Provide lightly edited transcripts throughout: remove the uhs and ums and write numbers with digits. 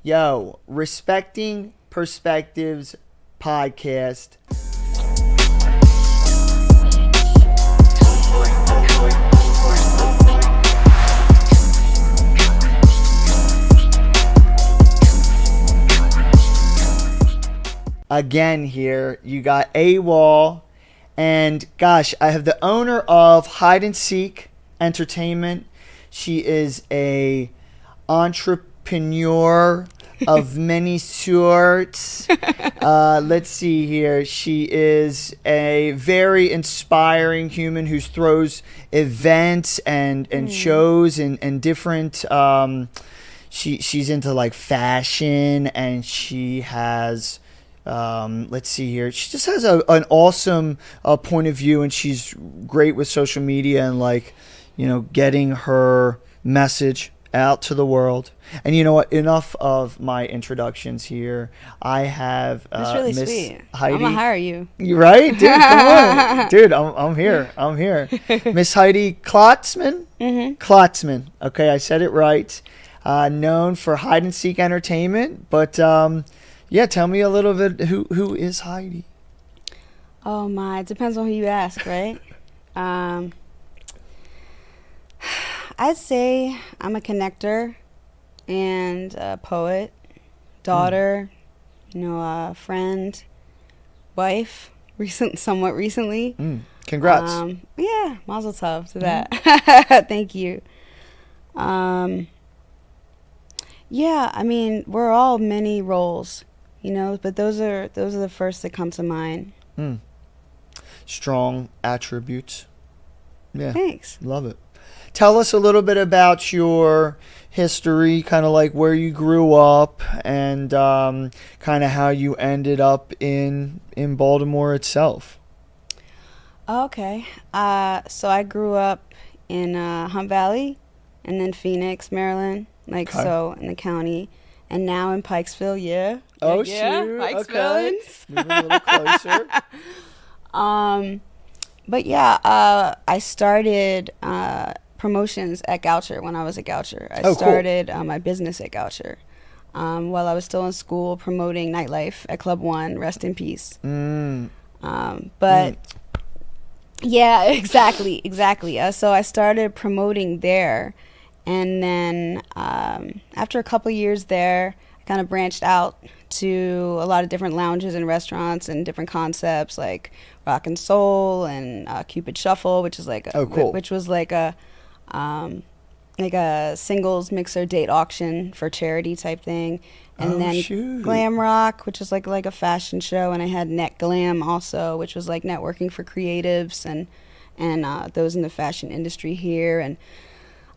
Yo, Respecting Perspectives podcast. Again here, you got AWOL, and gosh, I have the owner of HeidnSeek Entertainment. She is a entrepreneur of many sorts. Let's see here. She is a very inspiring human who throws events and shows and different. She's into like fashion, and she has. Let's see here. She just has an awesome point of view, and she's great with social media and getting her message out to the world. And you know what? Enough of my introductions here. I have that's really Miss sweet. Heidi. I'm gonna hire you. You right, dude? Come on, dude. I'm here. I'm here. Miss Heidi Klotzman. Klotzman. Okay, I said it right. Known for HeidnSeek Entertainment, but yeah, tell me a little bit. Who is Heidi? Oh my! It depends on who you ask, right? I'd say I'm a connector and a poet, daughter, friend, wife, somewhat recently. Congrats. Yeah, mazel tov to that. Thank you. Yeah, I mean, we're all many roles, but those are the first that come to mind. Strong attributes. Yeah. Thanks. Love it. Tell us a little bit about your history, kind of like where you grew up and kind of how you ended up in Baltimore itself. Okay. So I grew up in Hunt Valley and then Phoenix, Maryland, so in the county, and now in Pikesville, yeah. Oh, yeah, shoot. Pikesville. Okay. Moving a little closer. But yeah, I started promotions at Goucher when I was a Goucher. I started my business at Goucher while I was still in school, promoting nightlife at Club One. Rest in peace. Yeah, exactly. So I started promoting there, and then after a couple years there, I kind of branched out to a lot of different lounges and restaurants and different concepts like Rock and Soul and Cupid Shuffle, which is which was like a singles mixer date auction for charity type thing, and then Glam Rock, which is like a fashion show, and I had Net Glam also, which was like networking for creatives and those in the fashion industry here, and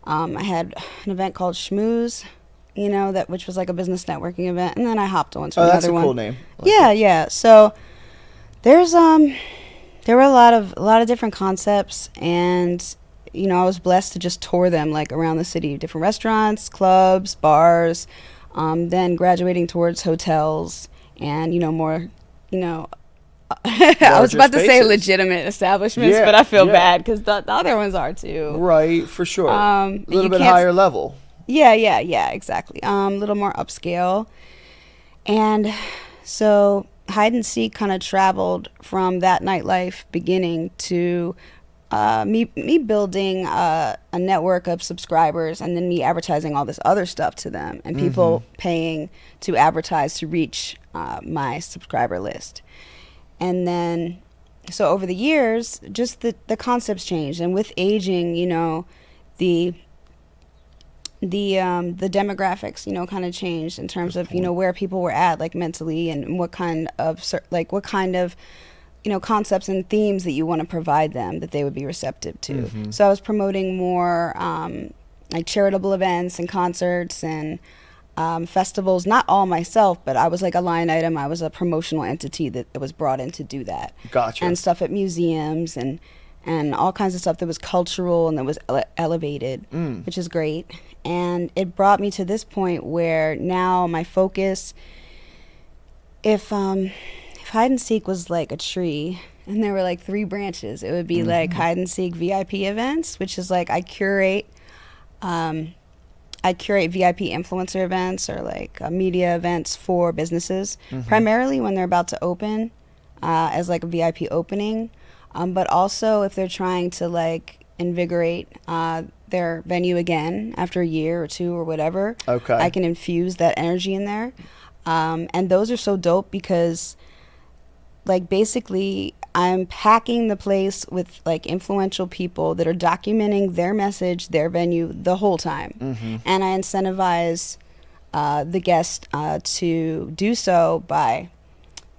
I had an event called Schmooze, which was like a business networking event, and then I hopped on to another one. That's a cool name. Yeah. So there's there were a lot of different concepts, and I was blessed to just tour them around the city, different restaurants, clubs, bars, then graduating towards hotels and more I was about to say legitimate establishments, but I feel bad because the other ones are too. Right, for sure. A little bit higher level. Yeah, exactly. A little more upscale. And so HeidnSeek kind of traveled from that nightlife beginning to me building a network of subscribers, and then me advertising all this other stuff to them, and people paying to advertise to reach my subscriber list. And then, so over the years, just the concepts changed, and with aging, the demographics, kind of changed in terms of where people were at, mentally, and what kind of concepts and themes that you want to provide them that they would be receptive to. So I was promoting more charitable events and concerts and festivals, not all myself, but I was like a line item. I was a promotional entity that was brought in to do that. Gotcha. And stuff at museums and all kinds of stuff that was cultural and that was elevated, which is great. And it brought me to this point where now my focus, if HeidnSeek was like a tree and there were like 3 branches, it would be like HeidnSeek VIP events, which is like I curate I curate VIP influencer events or like media events for businesses, primarily when they're about to open, as like a VIP opening, but also if they're trying to like invigorate their venue again after a year or two or whatever. Okay. I can infuse that energy in there. And those are so dope because like basically I'm packing the place with like influential people that are documenting their message, their venue the whole time. And I incentivize the guest to do so by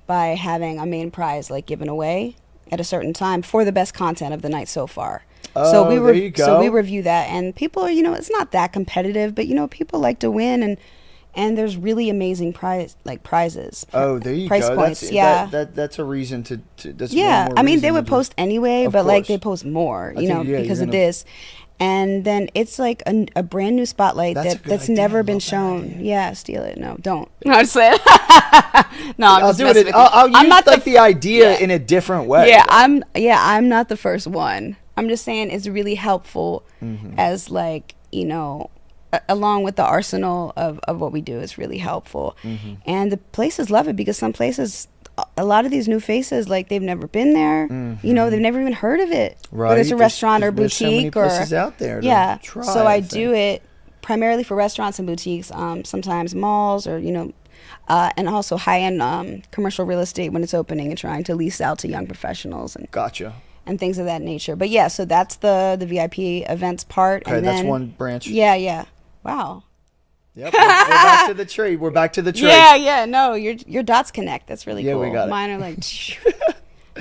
having a main prize like given away at a certain time for the best content of the night so far. Oh, there you go. So we review that, and people are, you know, it's not that competitive, but you know, people like to win, and there's really amazing prizes. Oh, there you price go. Points, yeah. That's a reason to that's yeah. one more I mean, reason they would to post anyway, Of but like course. they post more, you think, know, yeah, because you're of gonna- this. And then it's like a brand new spotlight That's a good that's idea. never I been love that shown. idea. Yeah, steal it. No, don't. No, I'm just saying. No, I'm I'll just do messing it. with you. I'll I'm use not like the idea yeah. in a different way. Yeah, I'm not the first one. I'm just saying it's really helpful as like, you know, along with the arsenal of what we do is really helpful. And the places love it because some places, a lot of these new faces, like they've never been there. You know, they've never even heard of it. Right. Whether it's a restaurant or There's so many boutique or places out there to yeah. try, So I think. do it primarily for restaurants and boutiques, sometimes malls or, you know, and also high-end commercial real estate when it's opening and trying to lease out to young professionals and Gotcha. and things of that nature. But yeah, so that's the VIP events part. Okay, and that's then, one branch. Yeah. Wow. Yep. We're back to the tree. We're back to the tree. Yeah. No, your dots connect. That's really Yeah, cool. we got it. Mine are like.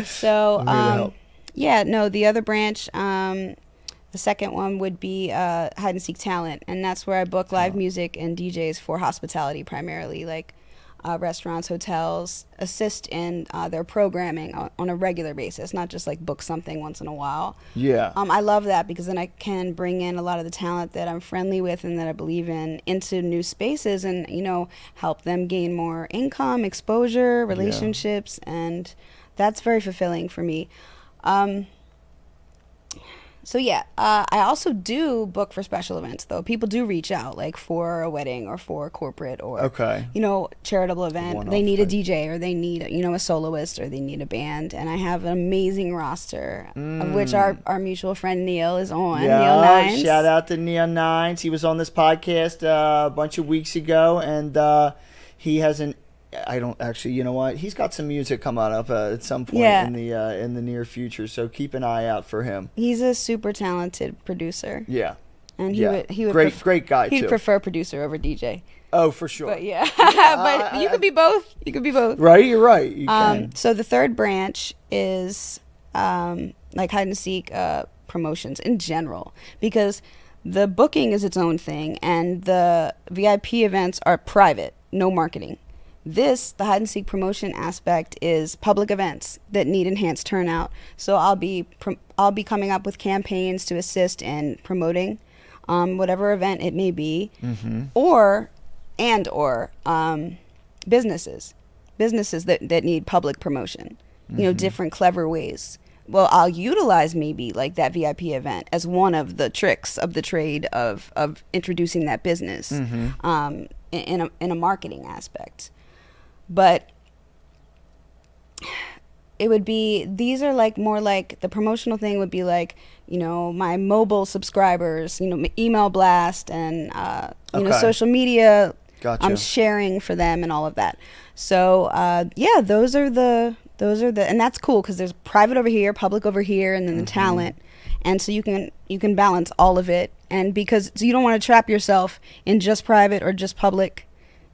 So I'm here to help. yeah, no, the other branch, the second one would be Hide and Seek Talent, and that's where I book live music and DJs for hospitality primarily, like restaurants, hotels, assist in their programming on a regular basis, not just like book something once in a while. Yeah. I love that because then I can bring in a lot of the talent that I'm friendly with and that I believe in into new spaces and, you know, help them gain more income, exposure, relationships, and that's very fulfilling for me. So yeah, I also do book for special events though. People do reach out like for a wedding or for a corporate or Okay. you know, charitable event. One-off They need a type. DJ or they need, you know, a soloist or they need a band. And I have an amazing roster of which our mutual friend Neil is on. Neil Yeah, Nines. shout out to Neil Nines. He was on this podcast a bunch of weeks ago, and he has an. I don't actually. You know what? He's got some music coming up at some point Yeah. in the near future. So keep an eye out for him. He's a super talented producer. Yeah. And Yeah. he would Great guy he'd too. prefer producer over DJ. Oh, for sure. But yeah. But you could be both. You could be both. Right, you're right. You can. So the third branch is like hide and seek promotions in general, because the booking is its own thing and the VIP events are private, no marketing. The hide and seek promotion aspect is public events that need enhanced turnout. So I'll be coming up with campaigns to assist in promoting whatever event it may be, or businesses that need public promotion. You know, different clever ways. Well, I'll utilize maybe like that VIP event as one of the tricks of the trade of introducing that business in a marketing aspect. But it would be, these are like more like the promotional thing would be like, you know, my mobile subscribers, you know, email blast and, you know, Okay. social media. Gotcha. I'm sharing for them and all of that. So, yeah, those are the, and that's cool because there's private over here, public over here, and then the talent. And so you can balance all of it. And because so you don't want to trap yourself in just private or just public,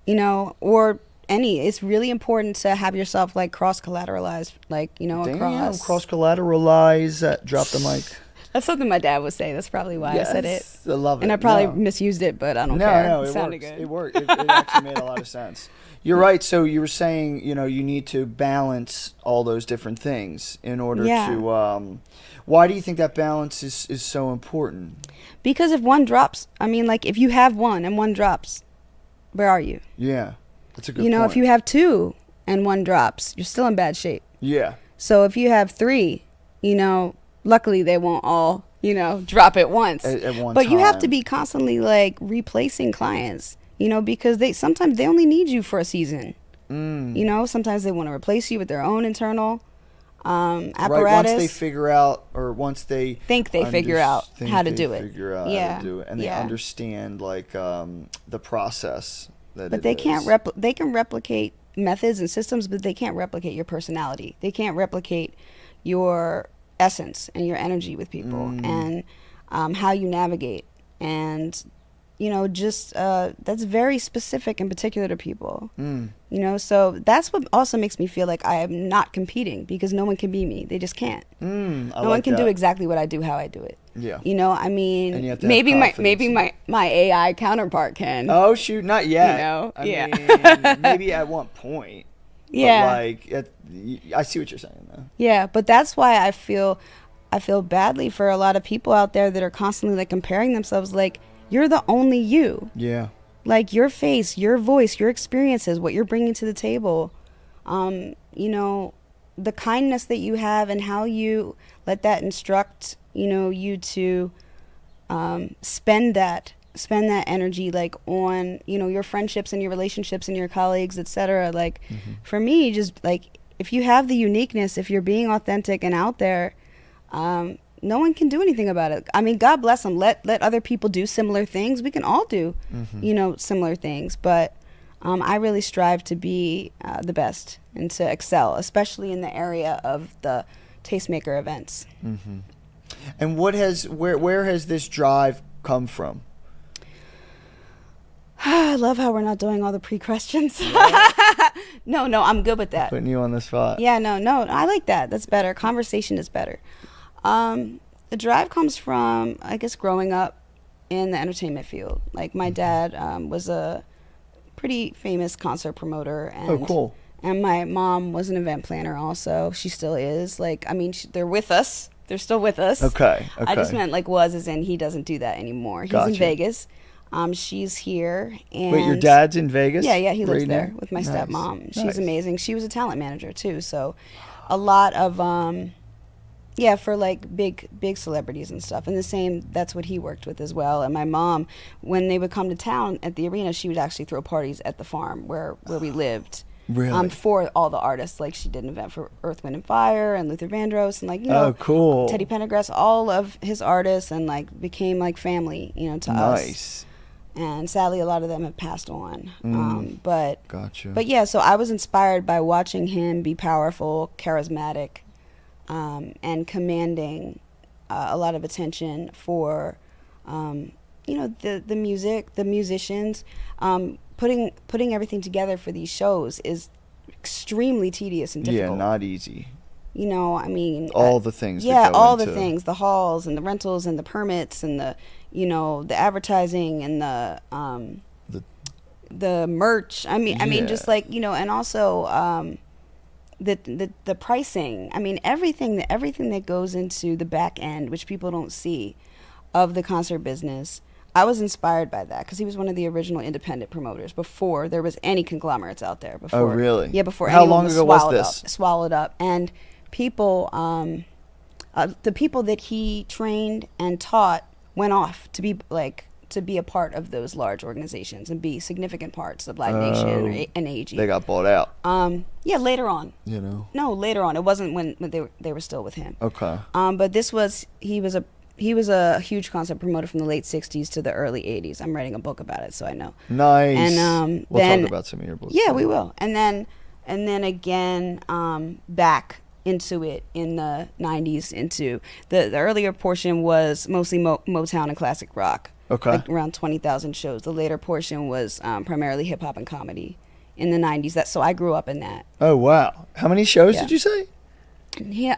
you know, or it's really important to have yourself like cross collateralized, like, you know, across. Cross collateralize. Drop the mic. That's something my dad would say. That's probably why I said it. I love it. And I probably No. misused it, but I don't care. No, It it sounded works. good. It worked. It actually made a lot of sense. You're right. So you were saying, you know, you need to balance all those different things in order to. Why do you think that balance is so important? Because if one drops, I mean, like if you have one and one drops, where are you? Yeah, that's a good. You know, point. if you have two and one drops, you're still in bad shape. Yeah. So if you have three, you know, luckily they won't all you know, drop it once. At one but time. you have to be constantly like replacing clients, you know, because sometimes they only need you for a season. You know, sometimes they want to replace you with their own internal apparatus. Right, once they figure out, or once they think they figure out how to do it. Figure out how to do it, and they understand like the process that. But they can't they can replicate methods and systems, but they can't replicate your personality. They can't replicate your essence and your energy with people, and how you navigate, and you know, just that's very specific and particular to people. You know, so that's what also makes me feel like I am not competing, because no one can be me. They just can't. No one can do exactly what I do, how I do it. Yeah. You know, I mean, and you have to maybe have my AI counterpart can. Oh shoot, not yet. You know, I mean, maybe at one point. Yeah. But like, I see what you're saying though. Yeah, but that's why I feel badly for a lot of people out there that are constantly like comparing themselves. Like, you're the only you. Yeah. Like, your face, your voice, your experiences, what you're bringing to the table, you know, the kindness that you have and how you let that instruct, you know, you to spend that energy like on, you know, your friendships and your relationships and your colleagues, etc. Like, for me, just like, if you have the uniqueness, if you're being authentic and out there, no one can do anything about it. I mean, God bless them. Let other people do similar things. We can all do, you know, similar things. But I really strive to be the best and to excel, especially in the area of the tastemaker events. And where has this drive come from? I love how we're not doing all the pre-questions. No, I'm good with that. Putting you on the spot. Yeah, no, I like that. That's better. Conversation is better. The drive comes from, I guess, growing up in the entertainment field. Like, my dad was a pretty famous concert promoter. And, oh, cool. And my mom was an event planner also. She still is. Like, I mean, they're with us. They're still with us. Okay. I just meant like was, as in he doesn't do that anymore. He's in Vegas. She's here. And wait, your dad's in Vegas? Yeah, he lives right there now? with my Nice. stepmom. She's Nice. amazing. She was a talent manager too. So a lot of for like big celebrities and stuff. And the same, that's what he worked with as well. And my mom, when they would come to town at the arena, she would actually throw parties at the farm where we lived. Really? For all the artists. Like, she did an event for Earth, Wind & Fire and Luther Vandross and, like, you know, oh, cool. Teddy Pendergrass, all of his artists, and like became like family, you know, to us. Nice. And sadly, a lot of them have passed on. But Gotcha. But yeah, so I was inspired by watching him be powerful, charismatic, and commanding a lot of attention for, you know, the music, the musicians. Putting everything together for these shows is extremely tedious and difficult. Yeah, not easy. You know, I mean, all the things. Yeah, that go all into the things, the halls and the rentals and the permits and the, you know, the advertising and the merch. I mean, just like, you know, and also the pricing. I mean, everything that goes into the back end, which people don't see, of the concert business. I was inspired by that because he was one of the original independent promoters before there was any conglomerates out there. Before, oh, really? Yeah, before How anyone long ago was this? Swallowed up. And people, the people that he trained and taught went off to be a part of those large organizations and be significant parts of Live Nation and AG. They got bought out. Yeah, later on. You know. No, later on. It wasn't when they were still with him. Okay. But he was a huge concert promoter from the late 60s to the early 80s. I'm writing a book about it, so I know. Nice. And we'll then, talk about some of your books. Yeah, we will. And then again, back into it in the 90s. Into the earlier portion was mostly Motown and classic rock. Okay. Like around 20,000 shows. The later portion was primarily hip hop and comedy in the 90s. So I grew up in that. Oh, wow. How many shows did you say?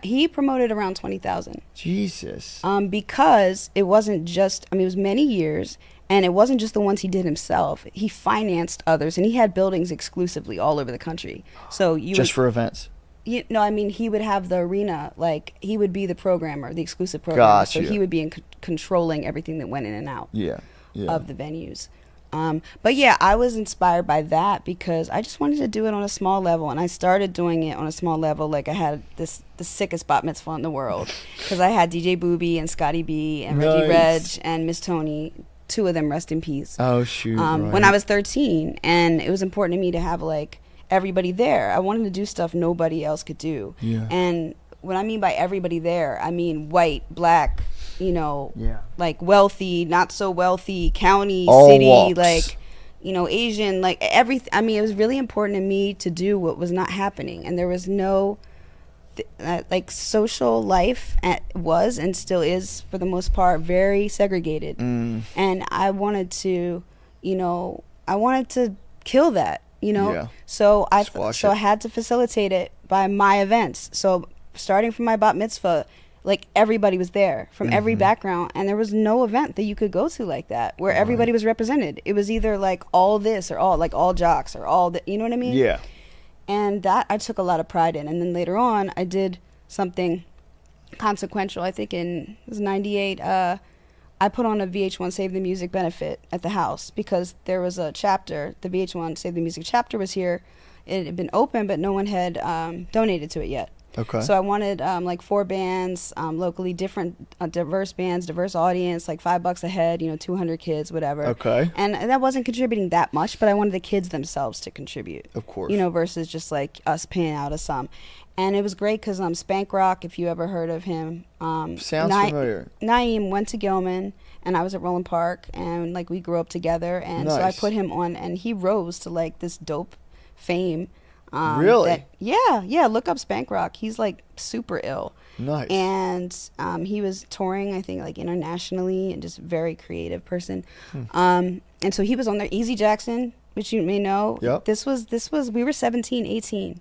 He promoted around 20,000. Jesus. Because it wasn't just, I mean, it was many years, and it wasn't just the ones he did himself. He financed others, and he had buildings exclusively all over the country. So for events. I mean, he would have the arena, like, he would be the programmer, the exclusive programmer. Gotcha. So he would be controlling everything that went in and out Yeah. of the venues. But yeah, I was inspired by that because I just wanted to do it on a small level, and I started doing it on a small level. Like I had the sickest bat mitzvah in the world because I had DJ Booby and Scotty B and Reggie Reg and Miss Tony. 2 of them, rest in peace. Oh shoot! Right. When I was 13, and it was important to me to have like everybody there. I wanted to do stuff nobody else could do. Yeah. And what I mean by everybody there, I mean white, black, like wealthy, not so wealthy, county, all city, walks. like, Asian, like everything. I mean, it was really important to me to do what was not happening. And there was no, like, social life was and still is, for the most part, very segregated. And I wanted to, kill that, Yeah. So I had to facilitate it by my events. So starting from my bat mitzvah, like everybody was there from every background, and there was no event that you could go to like that where everybody was represented. It was either like all this or all jocks or all the, you know what I mean? Yeah. And that I took a lot of pride in. And then later on, I did something consequential. I think it was 98. I put on a VH1 Save the Music benefit at the house because there was a chapter. The VH1 Save the Music chapter was here. It had been open, but no one had donated to it yet. Okay. So I wanted like 4 bands, locally different, diverse bands, diverse audience, like $5 a head, 200 kids, whatever. Okay. And that wasn't contributing that much, but I wanted the kids themselves to contribute. Of course. Versus just like us paying out a sum. And it was great because Spank Rock, if you ever heard of him. Sounds familiar. Naeem went to Gilman, and I was at Roland Park, and like we grew up together. And so I put him on, and he rose to like this dope fame. Really? Yeah. Look up Spank Rock. He's like super ill. Nice. And he was touring, I think, like internationally, and just a very creative person. And so he was on there. Easy Jackson, which you may know. Yep. This was we were 17, 18.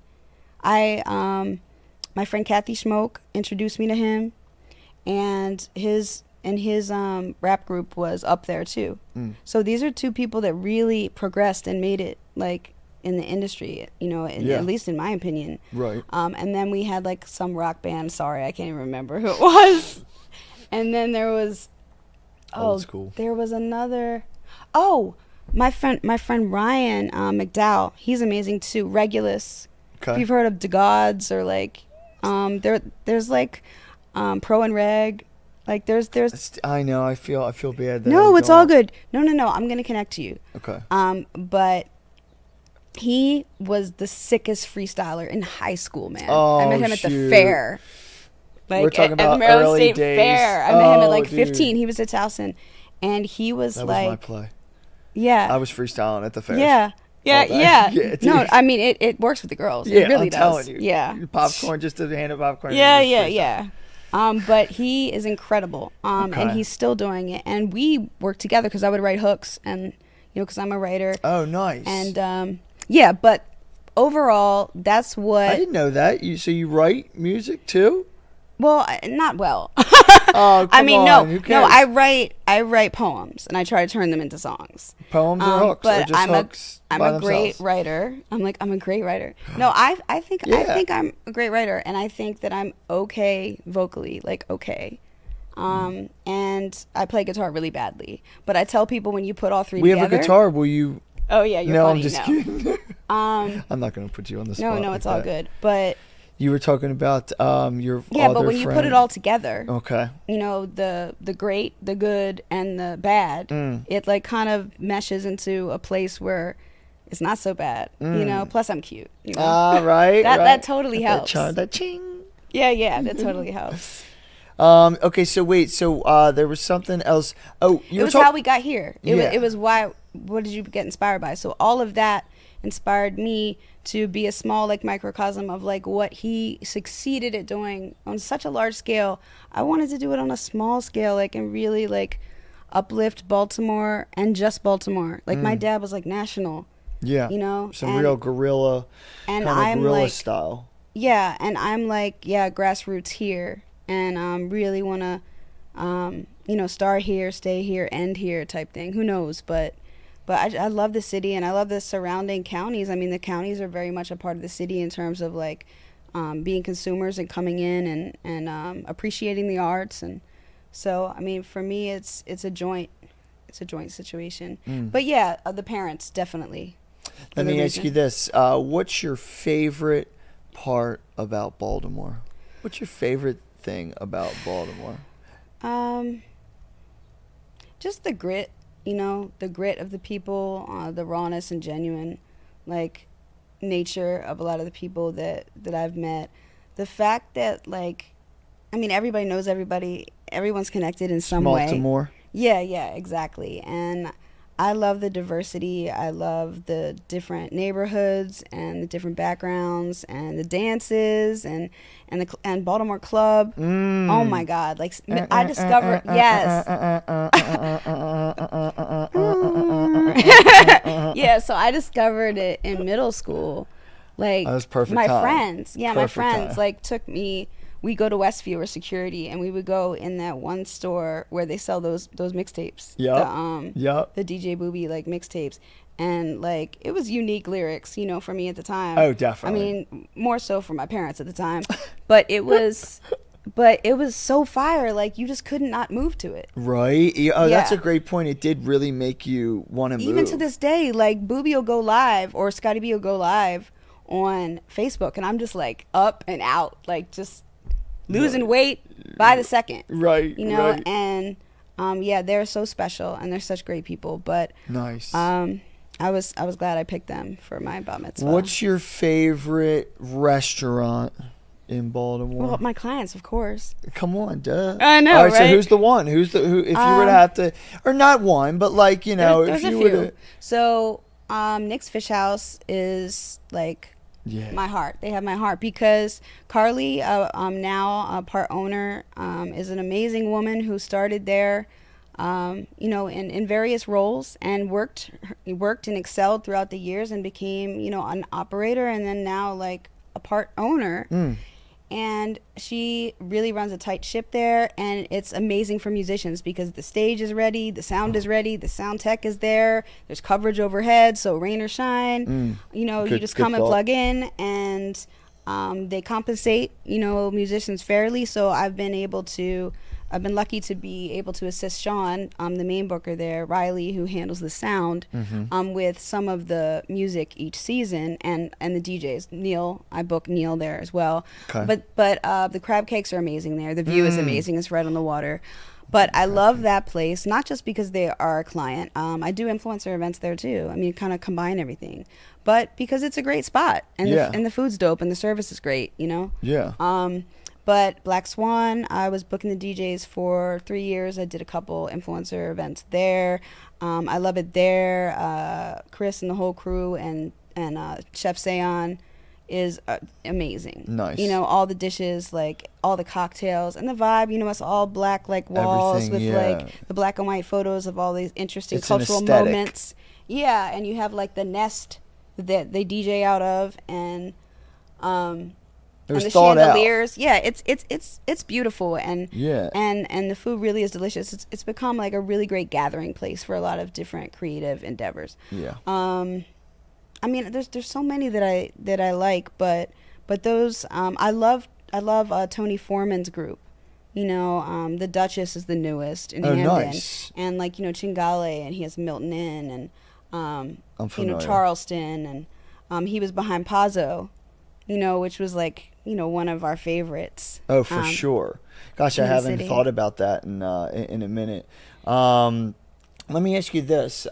My friend Kathy Schmoke introduced me to him, and his rap group was up there too. So these are 2 people that really progressed and made it like in the industry, at least in my opinion. Right. And then we had like some rock band. Sorry, I can't even remember who it was. And then there was, Old school. There was another. Oh, my friend Ryan McDowell. He's amazing too. Regulus. Okay. If you've heard of the Gods or like, there's like, Pro and Reg. Like there's. I know. I feel bad. That No, it's all good. No. I'm gonna connect to you. Okay. But he was the sickest freestyler in high school, man. Oh, I met him at the fair. Like we're talking about at Maryland early State days. Fair. I met him at like dude. 15. He was at Towson. And he was that like. That was my play. Yeah. I was freestyling at the fair. Yeah. Yeah. No, I mean, it works with the girls. Yeah, it really I'm does. telling you. Yeah. Popcorn, just a hand of popcorn. Yeah. But he is incredible. Okay. And he's still doing it. And we work together because I would write hooks and, because I'm a writer. Oh, nice. And, yeah, but overall, that's what. I didn't know that. So you write music too? Well, not well. Oh, come I mean, on. Who cares? I write poems and I try to turn them into songs. Poems or hooks, but or just hooks I'm by a great themselves? writer. I'm a great writer. No, I think I'm a great writer, and I think that I'm okay vocally, like okay. And I play guitar really badly, but I tell people when you put all 3 We together. have a guitar. Will you? Oh yeah, you're no, funny. I'm just kidding. I'm not going to put you on the spot. No, it's all good. But you were talking about your yeah, other but when you put it all together, okay, the great, the good, and the bad, it like kind of meshes into a place where it's not so bad. Plus I'm cute. Right. That totally helps. That ching. Yeah, that totally helps. Okay, so wait, there was something else. Oh, it was how we got here. It was why. What did you get inspired by? So all of that inspired me to be a small like microcosm of like what he succeeded at doing on such a large scale. I wanted to do it on a small scale, like, and really like uplift Baltimore and just Baltimore. Like my dad was like national. Yeah. Some real guerrilla and I'm guerrilla like, style. Yeah, and I'm like, grassroots here, and really want to start here, stay here, end here type thing. Who knows, but I love the city, and I love the surrounding counties. I mean, the counties are very much a part of the city in terms of like being consumers and coming in and appreciating the arts. And so, I mean, for me, it's a joint. it's a joint situation. But yeah, the parents definitely. Let me ask you this: what's your favorite part about Baltimore? What's your favorite thing about Baltimore? Just the grit, the grit of the people, the rawness and genuine, like, nature of a lot of the people that I've met. The fact that, like, I mean, everybody knows everybody. Everyone's connected in some way. Baltimore. Yeah, exactly. And I love the diversity. I love the different neighborhoods and the different backgrounds and the dances and Baltimore Club. Oh my God! Like, I discovered yeah. So I discovered it in middle school. Like, that was perfect my time. friends, Perfect time. like took me. We go to Westview or Security, and we would go in that one store where they sell those mixtapes. The DJ Booby, like, mixtapes, and, like, it was unique lyrics, for me at the time. Oh, definitely. I mean, more so for my parents at the time, but it was so fire. Like, you just could not move to it. Right. Oh, that's a great point. It did really make you want to move. Even to this day, like, Booby will go live or Scotty B will go live on Facebook, and I'm just like up and out, like, just losing weight by the second. Right. Right. And they're so special and they're such great people. But nice. I was glad I picked them for my bat mitzvah. What's your favorite restaurant in Baltimore? Well, my clients, of course. Come on, duh. I know, All right, right? so who's the one? Who if you were to have to, or not one, but, like, There's if you a were few. to. So Nick's Fish House is, like, my heart. They have my heart because Carly, now a part owner, is an amazing woman who started there, in various roles and worked and excelled throughout the years and became, an operator and then now, like, a part owner. And she really runs a tight ship there, and it's amazing for musicians because the stage is ready, the sound is ready, the sound tech is there, there's coverage overhead, so rain or shine, you just come and plug in, and they compensate, musicians fairly. So I've been lucky to be able to assist Sean, the main booker there, Riley, who handles the sound, with some of the music each season, and the DJs. Neil, I book Neil there as well. Okay. But the crab cakes are amazing there. The view is amazing. It's right on the water. But I love that place, not just because they are a client. I do influencer events there too. I mean, kind of combine everything. But because it's a great spot, and the food's dope, and the service is great, Yeah. But Black Swan, I was booking the DJs for 3 years. I did a couple influencer events there. I love it there. Chris and the whole crew and Chef Seon is amazing. Nice. All the dishes, like all the cocktails and the vibe. It's all black, like, walls with like the black and white photos of all these interesting cultural moments. Yeah, and you have, like, the nest that they DJ out of, and the chandeliers. Out. Yeah, it's beautiful, and and the food really is delicious. It's become, like, a really great gathering place for a lot of different creative endeavors. Yeah. I mean, there's so many that I like, but those I love Tony Foreman's group. The Duchess is the newest in Hamden. Nice. And, like, Chingale, and he has Milton Inn, and Charleston, and he was behind Pazzo, which was, like, one of our favorites. Oh, for sure. Gosh, I haven't thought about that in a minute. Let me ask you this: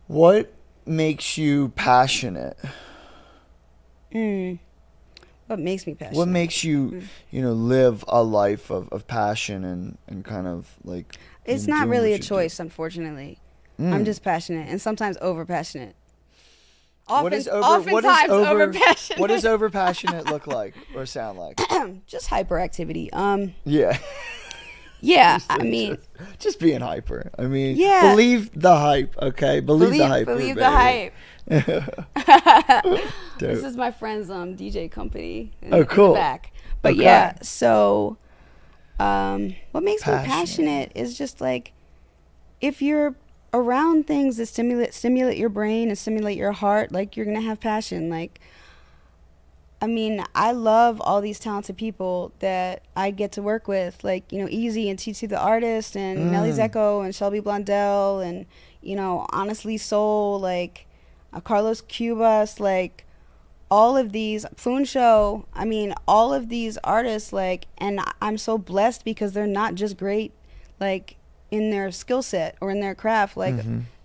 what makes you passionate? What makes me passionate? What makes you, live a life of passion and kind of, like? It's not really a choice, unfortunately. I'm just passionate, and sometimes over passionate. Oftentimes over passionate. What does over passionate look like or sound like? Just hyperactivity. Yeah. Yeah, I mean, just being hyper. I mean, believe the hype, okay? Believe the hype. Believe the hype. This is my friend's DJ company. In cool. the back. But so what makes me passionate is just, like, if you're around things that stimulate your brain and stimulate your heart, like, you're gonna have passion. Like, I mean, I love all these talented people that I get to work with, like, you know, Easy and TT the Artist and Nelly Zecco and Shelby Blondell and, you know, Honestly Soul, like Carlos Cubas, like all of these, Foon Show, I mean, all of these artists, like, and I'm so blessed because they're not just great, like, in their skill set or in their craft, like,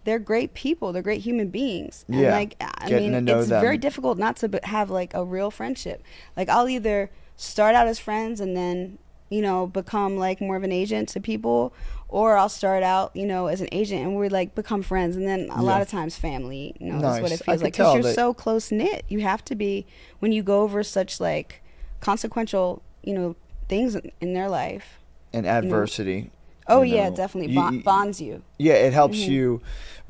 they're great people. They're great human beings. And like, I mean, it's very difficult not to have like a real friendship. Like, I'll either start out as friends and then, you know, become like more of an agent to people, or I'll start out, you know, as an agent and we like become friends, and then a lot of times family. You know, that's what it feels like, because you're so close knit. You have to be when you go over such like consequential, you know, things in their life and adversity. You know? Oh yeah, definitely bonds you. Yeah, it helps you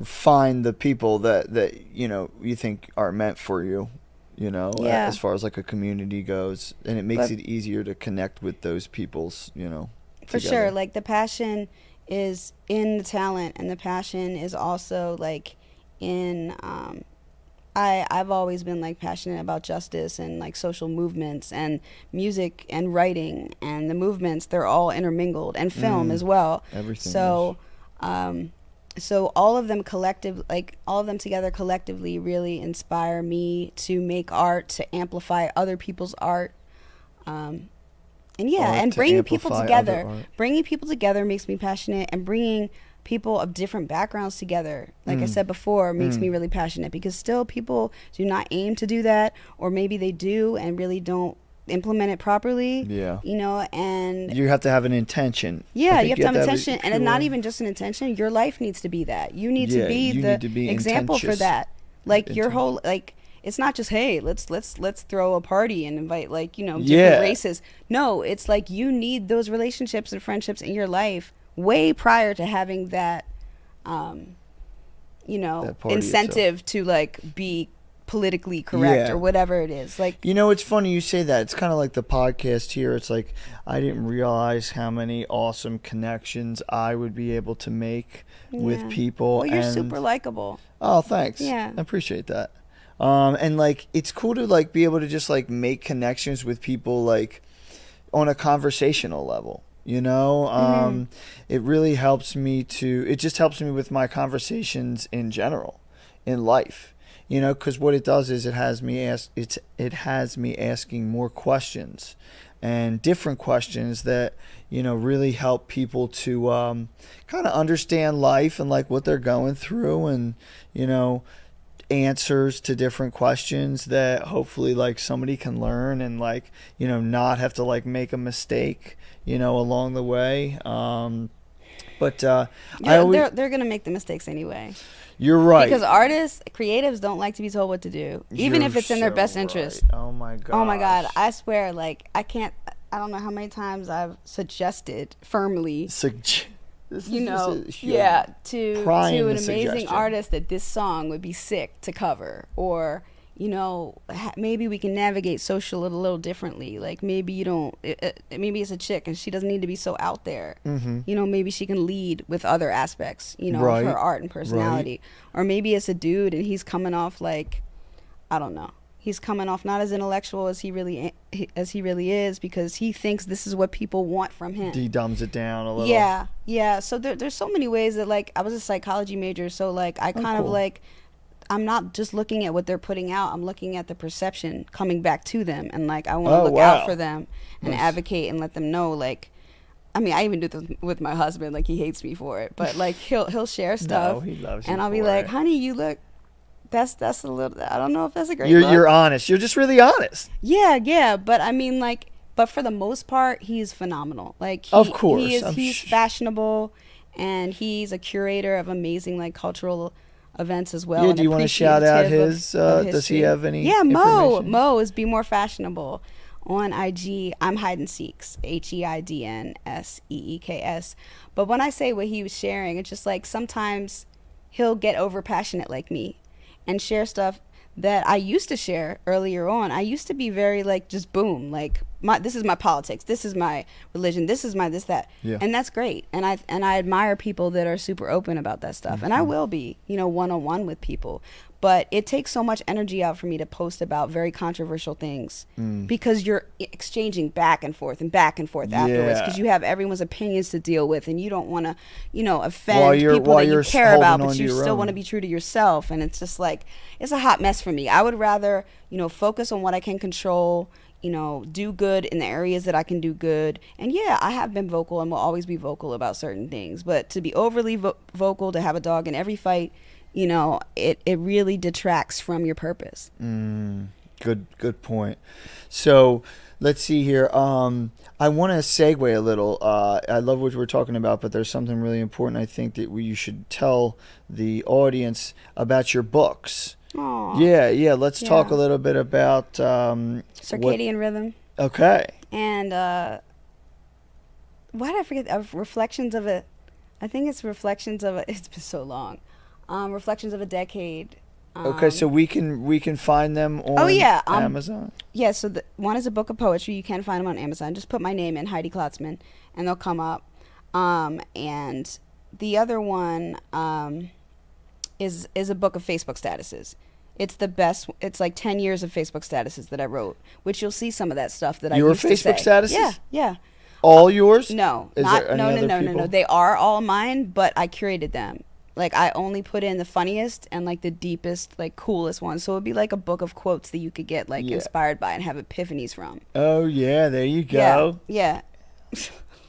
find the people that you know you think are meant for you. You know, as far as like a community goes, and it makes it easier to connect with those people's. You know, for sure. Like the passion is in the talent, and the passion is also like in. I've always been like passionate about justice and like social movements and music and writing, and the movements, they're all intermingled, and film as well. Everything. So, so all of them together collectively really inspire me to make art, to amplify other people's art. And bringing people together makes me passionate, and bringing people of different backgrounds together, like I said before, makes me really passionate, because still people do not aim to do that, or maybe they do and really don't implement it properly. You know, and you have to have an intention. You have to have an intention, and not even just an intention. Your life needs to be that. You need to be the example for that. Like your whole, like, it's not just, hey, let's throw a party and invite, like, you know, different races. No, it's like you need those relationships and friendships in your life way prior to having that, you know, incentive itself to like be politically correct or whatever it is. Like, you know, it's funny you say that. It's kind of like the podcast here. It's like, I didn't realize how many awesome connections I would be able to make with people. Well, you're super likable. Oh, thanks. Yeah, I appreciate that. And like, it's cool to like be able to just like make connections with people like on a conversational level. You know, it really helps me it just helps me with my conversations in general, in life, you know, because what it does is it has me asking more questions and different questions that, you know, really help people to kind of understand life and like what they're going through, and, you know, answers to different questions that hopefully like somebody can learn and like, you know, not have to like make a mistake, you know, along the way. But they're gonna make the mistakes anyway. You're right, because creatives don't like to be told what to do, even if it's in their best interest. Oh my god, I swear, like, I don't know how many times I've suggested firmly to an amazing artist that this song would be sick to cover, or, you know, maybe we can navigate social a little differently. Like, maybe you don't, maybe it's a chick and she doesn't need to be so out there. You know, maybe she can lead with other aspects, you know, of her art and personality. Or maybe it's a dude and he's coming off like, I don't know, he's coming off not as intellectual as he really is, because he thinks this is what people want from him. He dumbs it down a little. Yeah. So there's so many ways that, like, I was a psychology major, so like I kind of like, I'm not just looking at what they're putting out. I'm looking at the perception coming back to them, and like I want to look out for them and advocate and let them know. Like, I mean, I even do this with my husband. Like, he hates me for it, but like he'll share stuff. No, he loves you, and I'll be like, honey, you look. That's a little. I don't know if that's a great. You're honest. You're just really honest. Yeah. But I mean, like, but for the most part, he's phenomenal. Like, of course, he's fashionable, and he's a curator of amazing like cultural events as well. Yeah, do you want to shout out his? Does he have any? Yeah, Mo is Be More Fashionable on IG. I'm HeidnSeeks, HeidnSeeks. But when I say what he was sharing, it's just like sometimes he'll get over passionate like me and share stuff that I used to share earlier on. I used to be very like just boom, like this is my politics, this is my religion, this is my this that, and that's great. And I admire people that are super open about that stuff, and I will be, you know, one-on-one with people. But it takes so much energy out for me to post about very controversial things because you're exchanging back and forth afterwards because you have everyone's opinions to deal with, and you don't want to, offend people that you care about, but you still want to be true to yourself. And it's just like, it's a hot mess for me. I would rather, focus on what I can control, do good in the areas that I can do good. And yeah, I have been vocal and will always be vocal about certain things, but to be overly vocal, to have a dog in every fight, it really detracts from your purpose. Good point. So let's see here. I want to segue a little. I love what we're talking about, but there's something really important I think that you should tell the audience about your books. Aww. Yeah. Let's talk a little bit about circadian rhythm. Okay. And why did I forget? Reflections of it. I think it's Reflections of a. It's been so long. Reflections of a Decade. Okay, so we can find them on Amazon. Yeah, so one is a book of poetry. You can find them on Amazon. Just put my name in, Heidi Klotzman, and they'll come up. And the other one is a book of Facebook statuses. It's the best. It's like 10 years of Facebook statuses that I wrote, which you'll see some of that stuff that I used to say. Your Facebook statuses? Yeah. All yours? No. No. They are all mine, but I curated them. Like, I only put in the funniest and, like, the deepest, like, coolest ones. So it would be like a book of quotes that you could get, like, inspired by and have epiphanies from. Oh, yeah. There you go. Yeah.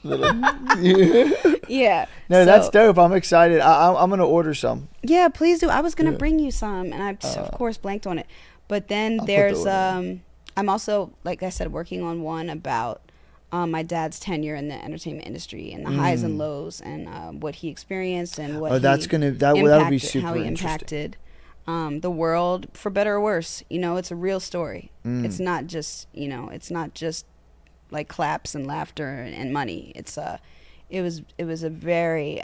Yeah. No, that's dope. I'm excited. I'm going to order some. Yeah, please do. I was going to bring you some, and I, of course, blanked on it. But then there's, I'm also, like I said, working on one about my dad's tenure in the entertainment industry and the highs and lows and what he experienced and what that'll be super how he impacted the world for better or worse. It's a real story. It's not just like claps and laughter and money. It was a very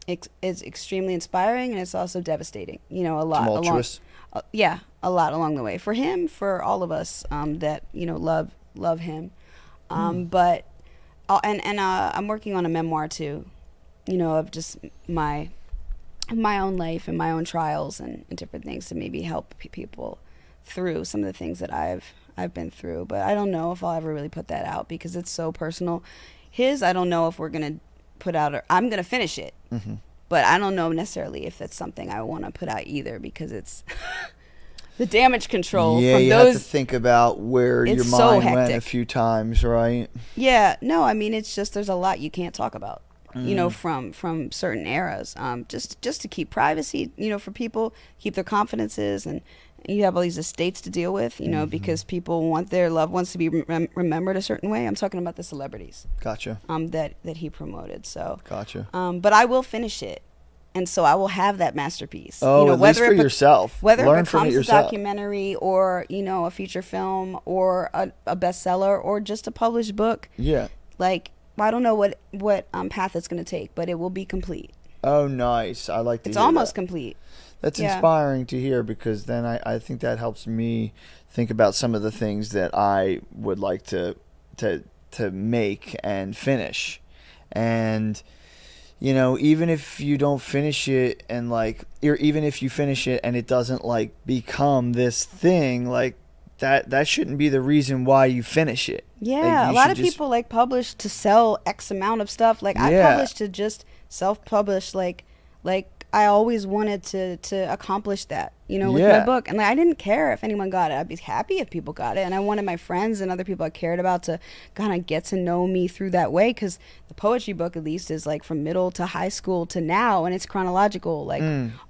it's extremely inspiring, and it's also devastating. A lot tumultuous. A lot along the way for him, for all of us that love him. But I'm working on a memoir too, of just my own life and my own trials and different things to maybe help people through some of the things that I've been through. But I don't know if I'll ever really put that out because it's so personal. I don't know if we're gonna put out, or I'm gonna finish it, but I don't know necessarily if that's something I want to put out either because it's. The damage control from those. Have to think about where your mind went a few times, right? Yeah, no, I mean, it's just there's a lot you can't talk about, from certain eras. Just to keep privacy, for people, keep their confidences, and you have all these estates to deal with, because people want their loved ones to be remembered a certain way. I'm talking about the celebrities. Gotcha. That he promoted. So. Gotcha. But I will finish it. And so I will have that masterpiece. Oh, at least for yourself. Whether it becomes a documentary or, a feature film or a bestseller or just a published book. Yeah. Like, I don't know what path it's going to take, but it will be complete. Oh, nice. I like to hear that. It's almost complete. That's inspiring to hear because then I think that helps me think about some of the things that I would like to make and finish. And... even if you don't finish it and or even if you finish it and it doesn't become this thing, that shouldn't be the reason why you finish it. Yeah, a lot of people publish to sell X amount of stuff. I published to just self-publish. I always wanted to accomplish that, with my book. And I didn't care if anyone got it. I'd be happy if people got it. And I wanted my friends and other people I cared about to kind of get to know me through that way. Because the poetry book, at least, is from middle to high school to now. And it's chronological,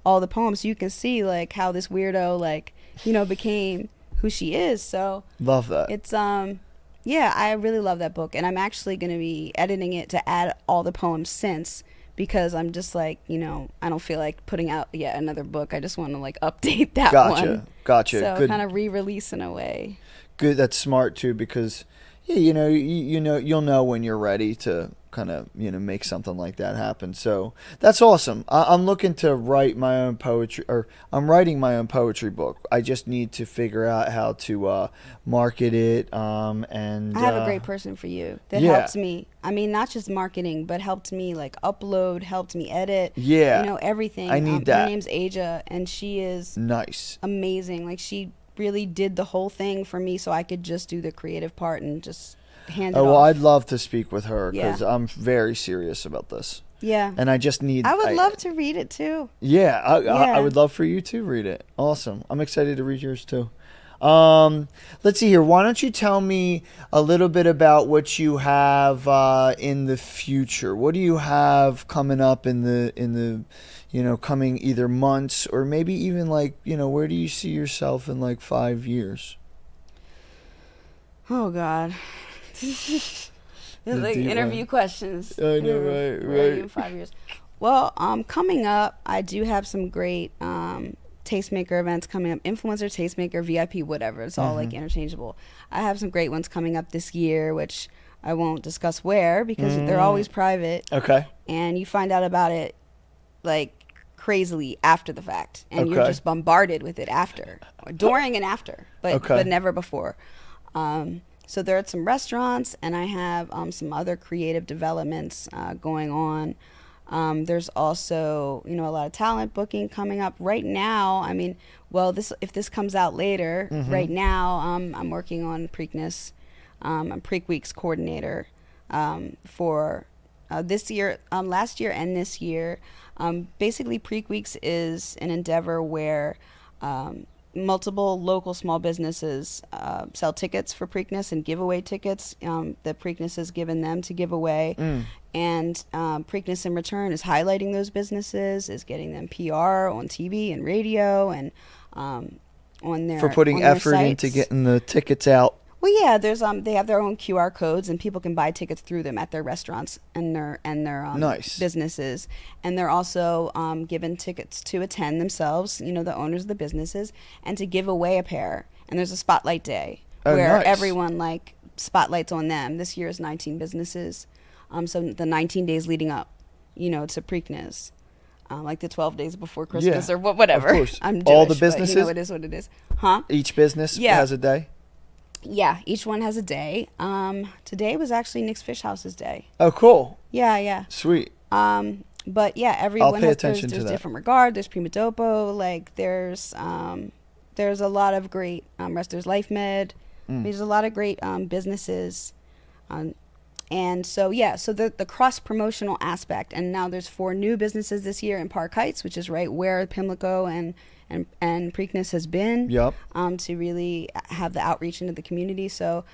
all the poems. So you can see, how this weirdo, became who she is. So love that. It's, I really love that book. And I'm actually going to be editing it to add all the poems since. Because I'm just I don't feel like putting out yet another book. I just want to update that one. Gotcha. So Good. kind of re-release in a way. Good. That's smart too because, Yeah, you'll know when you're ready to kind of make something like that happen. So that's awesome. I'm looking to write my own poetry, or I'm writing my own poetry book. I just need to figure out how to market it. And I have a great person for you that yeah. helps me. I mean, not just marketing, but helped me like upload, helped me edit. Yeah, everything. I need that. Her name's Aja, and she is nice, amazing. Like, she really did the whole thing for me, so I could just do the creative part and just hand it off. Well, I'd love to speak with her because Yeah. I'm very serious about this. Yeah. And I just need. I would love to read it too. Yeah, I Yeah. would love for you to read it. Awesome. I'm excited to read yours too. Let's see here. Why don't you tell me a little bit about what you have in the future? What do you have coming up in the coming either months, or maybe even like, where do you see yourself in like 5 years? Oh God. It's like deep interview one. questions. I know, Where right. are you in 5 years? Well, coming up, I do have some great tastemaker events coming up. Influencer, tastemaker, VIP, whatever. It's all like interchangeable. I have some great ones coming up this year, which I won't discuss where because they're always private. Okay. And you find out about it like crazily after the fact, and you're Okay. just bombarded with it after, or during and after, but never before. So there are some restaurants, and I have some other creative developments going on. There's also, a lot of talent booking coming up right now. I mean, well, if this comes out later, right now, I'm working on Preakness. I'm Preak Week's coordinator for this year, last year, and this year. Basically, Preak Weeks is an endeavor where multiple local small businesses sell tickets for Preakness and give away tickets that Preakness has given them to give away. And Preakness in return is highlighting those businesses, is getting them PR on TV and radio, and on their For putting on their effort into sites. getting the tickets out. Well, yeah, there's they have their own QR codes, and people can buy tickets through them at their restaurants and their Nice. businesses. And they're also given tickets to attend themselves, the owners of the businesses, and to give away a pair. And there's a spotlight day where nice. everyone like spotlights on them. This year is 19 businesses, so the 19 days leading up, to Preakness. Like the 12 days before Christmas or whatever. Of course. I'm Jewish, All the but, businesses? it is what it is. Huh? Each business has a day? Yeah, each one has a day. Today was actually Nick's Fish House's day. Oh, cool. Yeah. Sweet. But yeah, everyone pay has attention to there's that. different regard. There's Prima Dopo. Like there's a lot of great there's Life Med. There's a lot of great businesses. And so the cross promotional aspect. And now there's 4 new businesses this year in Park Heights, which is right where Pimlico and Preakness has been. Yep. To really have the outreach into the community. So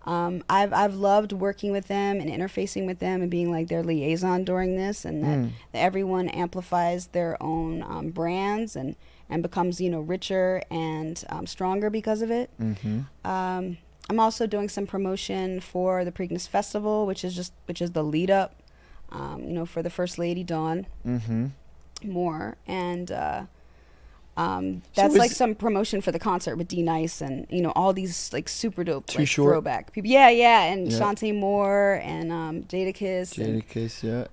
I've loved working with them and interfacing with them and being like their liaison during this, and that everyone amplifies their own brands and becomes richer and stronger because of it. I'm also doing some promotion for the Preakness Festival, which is the lead up, for the First Lady Dawn Moore, and that's like some promotion for the concert with D Nice and all these like super dope Too like Short. Throwback people. Yeah, and Shantae Moore and Jadakiss. Jadakiss, yeah.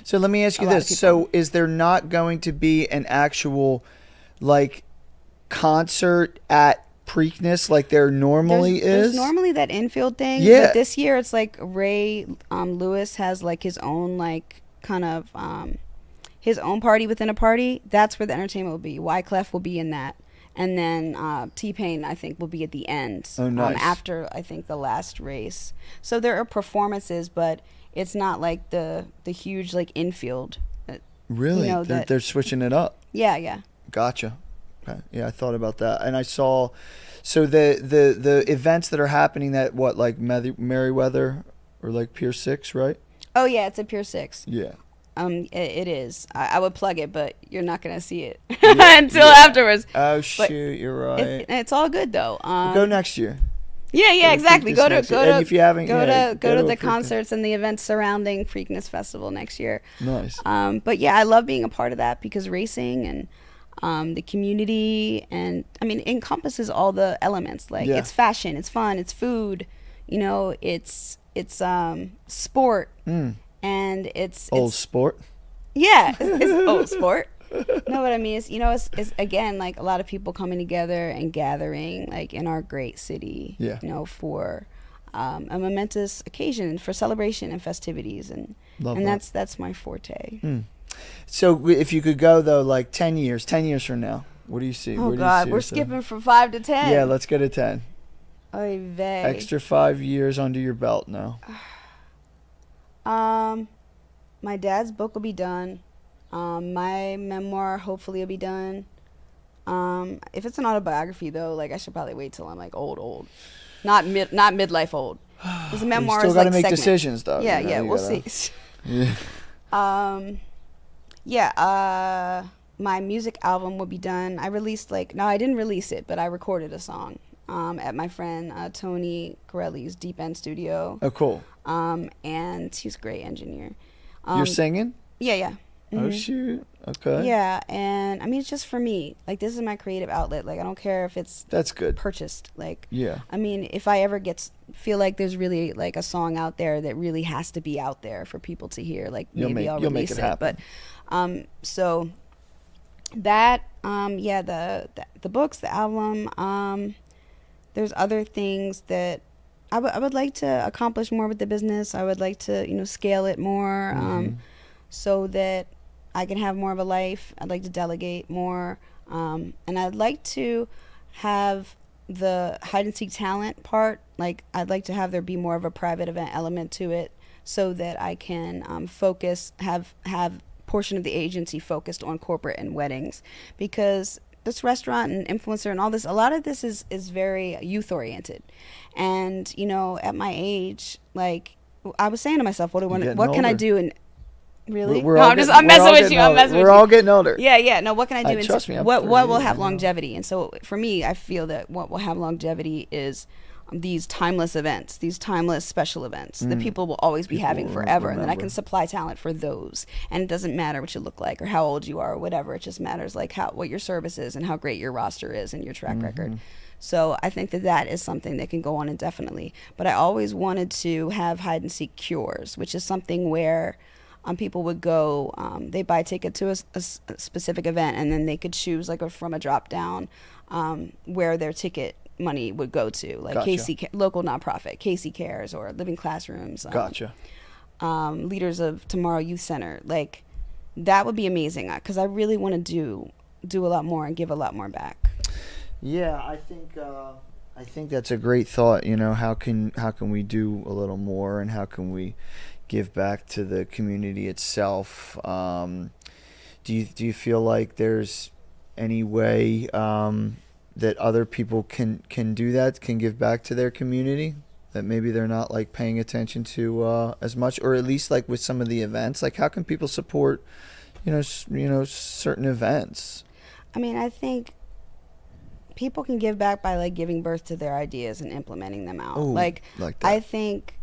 So let me ask you this: so is there not going to be an actual like concert at Preakness like there normally is? There's normally that infield thing. Yeah. But this year it's like Ray Lewis has like his own like kind of his own party within a party. That's where the entertainment will be. Wyclef will be in that. And then T-Pain, I think, will be at the end. Oh, nice. After, I think, the last race. So there are performances, but it's not like the huge, like, infield. Really? They're switching it up? Yeah. Gotcha. Okay. Yeah, I thought about that. And I saw... So the events that are happening at, what, like Merriweather or, like, Pier 6, right? Oh, yeah, it's at Pier 6. Yeah. It is. I would plug it, but you're not gonna see it until afterwards. Oh shoot, you're right. It's all good though. Go next year. Yeah, exactly. Go to and if you haven't, go to the Preakness. concerts and the events surrounding Preakness Festival next year. Nice. But yeah, I love being a part of that because racing and the community and I mean it encompasses all the elements. Like it's fashion, it's fun, it's food. You know, it's sport, and Old sport. Yeah, it's old sport. No, what I mean is, you know, it's again like a lot of people coming together and gathering like in our great city. Yeah. You know, for a momentous occasion, for celebration and festivities, and Love and that. that's my forte. So if you could go though, like 10 years from now, what do you see? Oh Where do you God, see we're yourself? skipping from 5 to 10. Yeah, let's get a 10. Oy vey. Extra 5 years under your belt now. My dad's book will be done. My memoir hopefully will be done. If it's an autobiography though, like I should probably wait till I'm like old, not midlife old. Because a memoir you still is got to like make segment. decisions though. Yeah, you know, yeah, you we'll gotta- see. Yeah. My music album will be done. I didn't release it, but I recorded a song at my friend Tony Corelli's Deep End studio. Oh, cool. And he's a great engineer. You're singing? Yeah. Oh shoot. Okay. Yeah, and I mean it's just for me. Like this is my creative outlet. Like I don't care if it's That's good. purchased. Like Yeah. I mean if I ever feel like there's really like a song out there that really has to be out there for people to hear, like maybe I'll you'll make release it it. happen. But so that the books, the album, there's other things that I would like to accomplish more with the business. I would like to, you know, scale it more so that I can have more of a life. I'd like to delegate more. And I'd like to have the hide and seek talent part. Like I'd like to have there be more of a private event element to it so that I can focus, have portion of the agency focused on corporate and weddings, because this restaurant and influencer and all this, a lot of this is very youth oriented. And, you know, at my age, like I was saying to myself, what can I do? And really, I'm messing with you. We're all getting older. Yeah. No, what can I do? Trust me. I'm what 30, will have longevity? And so for me, I feel that what will have longevity is these timeless events, these timeless special events that people will always be having forever. And then I can supply talent for those. And it doesn't matter what you look like or how old you are or whatever. It just matters like what your service is and how great your roster is and your track record. So I think that is something that can go on indefinitely. But I always wanted to have hide and seek cures, which is something where people would go, they buy a ticket to a specific event, and then they could choose like from a drop down where their ticket money would go to, like Gotcha. KC, local nonprofit, Casey Cares or Living Classrooms. Gotcha. Leaders of Tomorrow Youth Center. Like that would be amazing because I really want to do a lot more and give a lot more back. Yeah, I think that's a great thought. You know, how can we do a little more, and how can we give back to the community itself? Do you feel like there's any way that other people can do that, can give back to their community, that maybe they're not like paying attention to as much, or at least like with some of the events? Like how can people support, you know, certain events? I mean, I think people can give back by like giving birth to their ideas and implementing them out. Ooh, like that. I think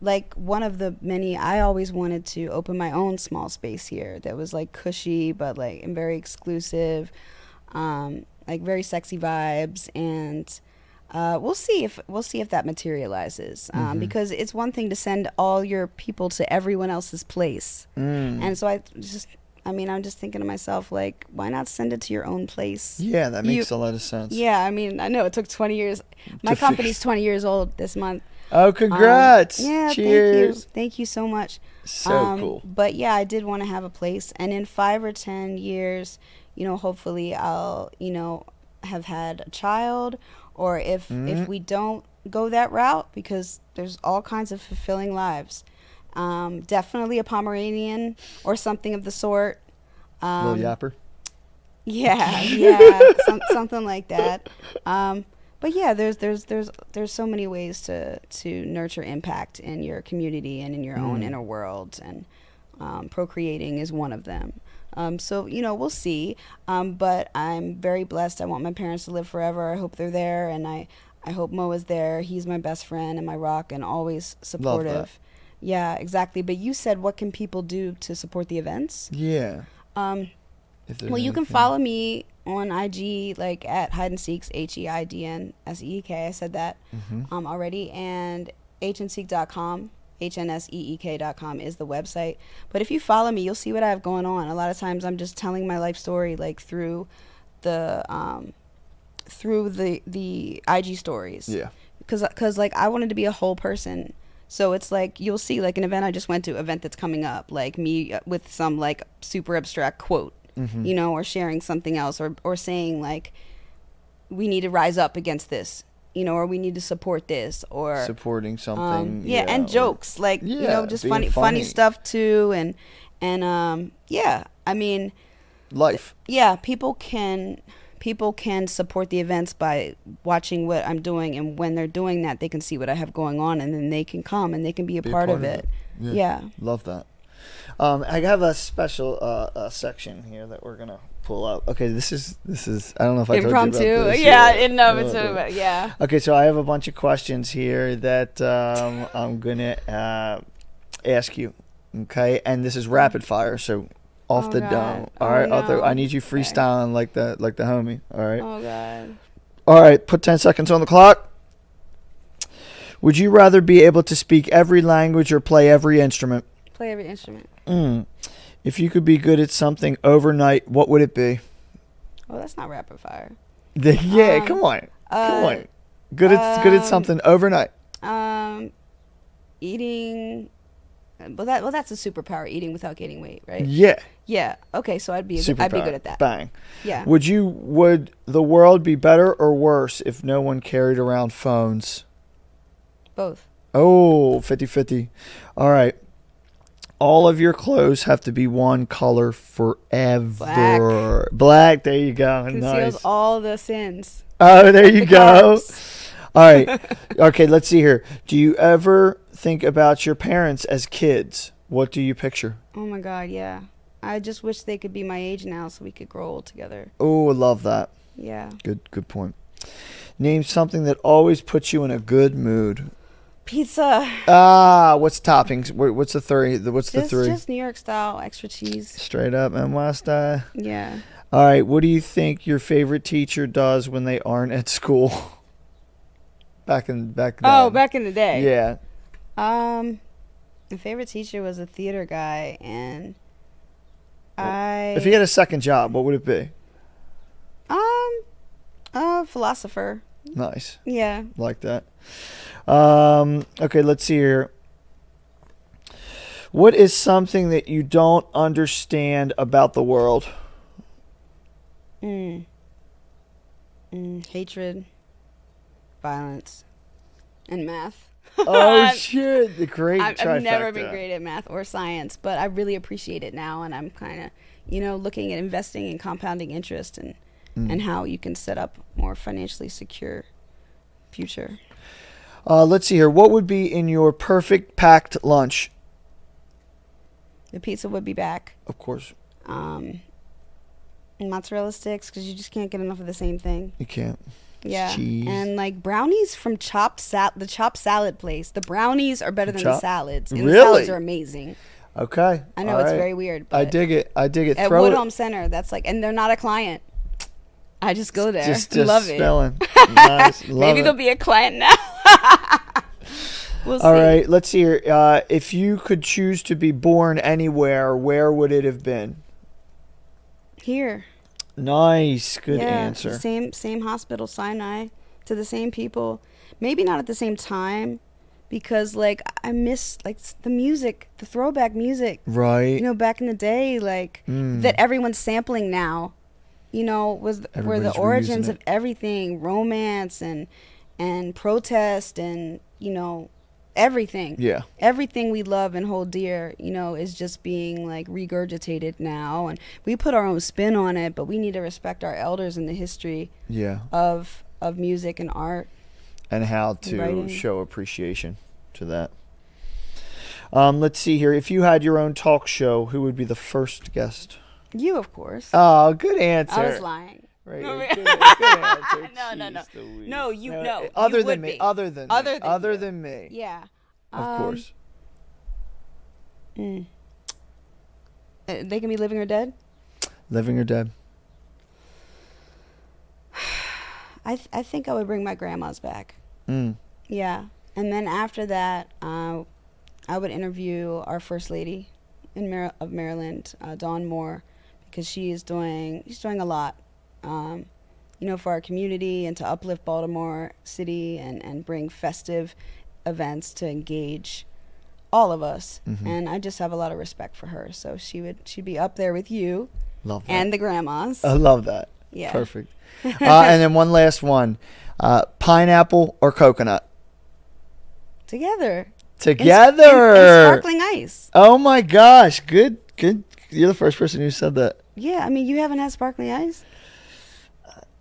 like one of the many, I always wanted to open my own small space here that was like cushy but like and very exclusive, like very sexy vibes, and we'll see if that materializes, because it's one thing to send all your people to everyone else's place, and so I'm just thinking to myself, like, why not send it to your own place? Yeah, that makes a lot of sense. Yeah, I mean, I know it took 20 years. My company's 20 years old this month. Oh, congrats. Yeah, cheers. Thank you so much. So cool. But yeah, I did want to have a place, and in 5 or 10 years, you know, hopefully I'll, you know, have had a child, or if we don't go that route, because there's all kinds of fulfilling lives. Definitely a Pomeranian or something of the sort. Little yapper. Yeah, something like that. But yeah, there's so many ways to nurture impact in your community and in your own inner world, and procreating is one of them. So, you know, we'll see. But I'm very blessed. I want my parents to live forever. I hope they're there, and I hope Mo is there. He's my best friend and my rock, and always supportive. Love that. Yeah, exactly. But you said, what can people do to support the events? Yeah. Well, you can follow me on IG, like at HeidnSeek, HeidnSeek. I said that already. And HeidnSeek.com, HNSEEK.com is the website. But if you follow me, you'll see what I have going on. A lot of times I'm just telling my life story, like through the IG stories. Yeah. Because like I wanted to be a whole person. So it's like you'll see like an event I just went to, event that's coming up, like me with some like super abstract quote, you know, or sharing something else, or saying like we need to rise up against this, you know, or we need to support this, or supporting something. And jokes, like you know, just funny stuff too, and yeah, I mean, life. Yeah, people can support the events by watching what I'm doing, and when they're doing that, they can see what I have going on, and then they can come and they can be a part of it. Yeah. Love that. I have a special section here that we're gonna pull up. Okay, this is I don't know if I impromptu. told you about this. Yeah, I didn't know it's yeah. Okay, so I have a bunch of questions here that I'm gonna ask you. Okay, and this is rapid fire, so off the dome. All right, no. I need you freestyling like the homie. All right. Oh God. All right, put 10 seconds on the clock. Would you rather be able to speak every language or play every instrument? Play every instrument. If you could be good at something overnight, what would it be? Oh, that's not rapid fire. Yeah, come on. Good at something overnight. Eating. Well, that's a superpower. Eating without gaining weight, right? Yeah. Yeah. Okay, so I'd be good at that. Bang. Yeah. Would the world be better or worse if no one carried around phones? Both. Oh, 50-50. All right. All of your clothes have to be one color forever. Black. There you go. Conceals nice. all the sins. Oh, there you go. All right. Okay, let's see here. Do you ever think about your parents as kids? What do you picture? Oh my God, yeah. I just wish they could be my age now so we could grow old together. Oh, I love that. Yeah. Good point. Name something that always puts you in a good mood. Pizza. What's toppings? What's the three? What's the three? Just New York style, extra cheese. Straight up NY style. Yeah. All right. What do you think your favorite teacher does when they aren't at school? Back then. Oh, back in the day. Yeah. My favorite teacher was a theater guy, and if he had a second job, what would it be? Philosopher. Nice. Yeah. Like that. Okay, let's see here. What is something that you don't understand about the world? Hatred, violence, and math. Oh shit! The great trifecta. I've never been great at math or science, but I really appreciate it now, and I'm kind of, looking at investing and compounding interest and how you can set up more financially secure future. Let's see here. What would be in your perfect packed lunch? The pizza would be back. Of course. Mozzarella sticks, because you just can't get enough of the same thing. You can't. Yeah. Cheese. And like brownies from the chopped salad place. The brownies are better than the salads. And really? The salads are amazing. Okay. I know it's very weird. But I dig it. At Woodhome Center, that's like, and they're not a client. I just go there. Just love spelling. it. Nice. Maybe they'll be a client now. We'll see. All right. Let's see here. If you could choose to be born anywhere, where would it have been? Here. Nice. Good answer. Same hospital, Sinai, to the same people. Maybe not at the same time, because like I miss like the music, the throwback music. Right. Back in the day, like that everyone's sampling now. Were the origins of everything, romance and protest and everything. Yeah. Everything we love and hold dear, is just being like regurgitated now, and we put our own spin on it, but we need to respect our elders in the history of music and art. And how to show appreciation to that. Let's see here. If you had your own talk show, who would be the first guest? You, of course. Oh, good answer. I was lying. Right. Good answer. No. No. Other you than me. Be. Other than me. me. Yeah. Of course. They can be living or dead? Living or dead. I think I would bring my grandmas back. Mm. Yeah. And then after that, I would interview our first lady of Maryland, Dawn Moore, because she's doing a lot, for our community and to uplift Baltimore City and bring festive events to engage all of us. Mm-hmm. And I just have a lot of respect for her. So she'd be up there with you. Love that. And the grandmas. I love that. Yeah. Perfect. And then one last one. Pineapple or coconut? Together. And sparkling ice. Oh my gosh. Good. You're the first person who said that. Yeah, I mean, you haven't had sparkling ice?